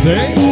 music.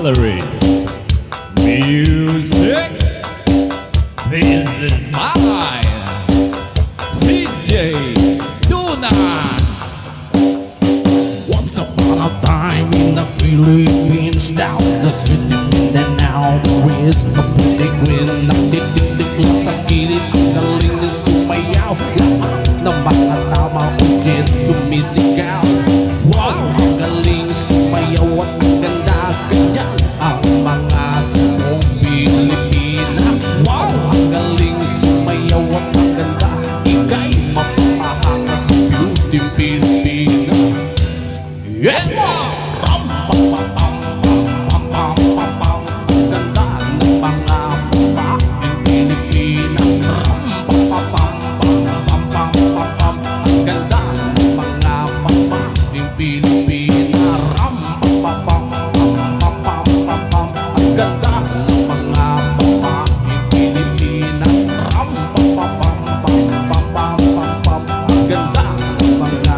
Lyrics, music. This is mine, CJ Tuna. Once upon a time in the Philippines, down the street and now there is a pretty queen. Nagtitik-tik sa kilid, ang galing ng sumayaw. Lahat ng mga tama ukit sumisigaw. Wow, ang galing sumayaw at ang ganda. Kaya ang mga buong Pilipina. Wow, ang galing sumayaw at ang ganda. Ika'y mapapahanga sa beauty Pilipina. Yes! Ram pam pam pam pam pam pam pam. Ang ganda ng mga babaeng Pilipina. Ram pam pam pam pam pam pam pam. Ang ganda ng mga babaeng Pilipina. Ram pam pam pam pam pam pam pam. Ang ganda ng mga babaeng Pilipina. Ram pam pam pam pam pam pam pam. Ang ganda ng mga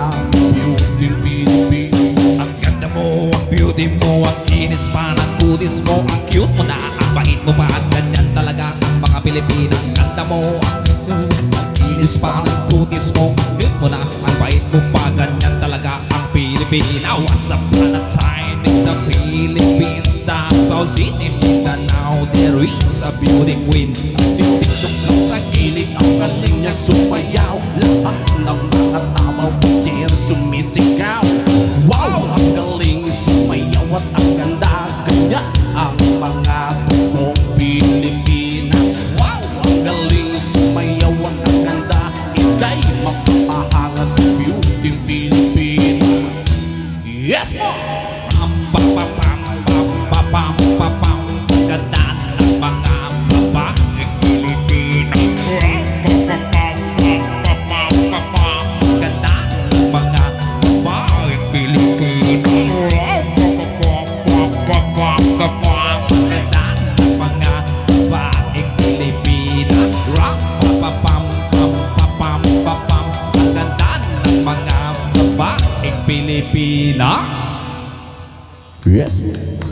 beauty Pilipina. Ang ganda mo, ang beauty mo, ang kinis pa ng kutis mo, ang cute mo na, ang bait mo pa, at ganyan talaga ang mga Pilipina. Ang ganda mo, ang kinis pa ng kutis mo, ang cute mo na, ang bait mo pa, ganyan talaga ang Pilipina. Once upon a time in the Philippines, Davao City, Mindanao, there is a beauty queen. Titik-tok lang sa gilid, ang galing niya sumayaw. Lahat ng mga tamaw kaya sumisigaw. Wow, ang galing sumayaw at ang ganda. Kaya ang mga buong Pilipina. Wow, ang galing sumayaw at ang ganda. Ika'y mapapahanga sa beauty Pilipina. Yes po! Pam pam pam pam pam pam pam pam. Ang ganda ng mga babaeng Pilipina. Pam pam pam pam pam pam pam. Ang ganda ng mga babaeng Pilipina. Yes.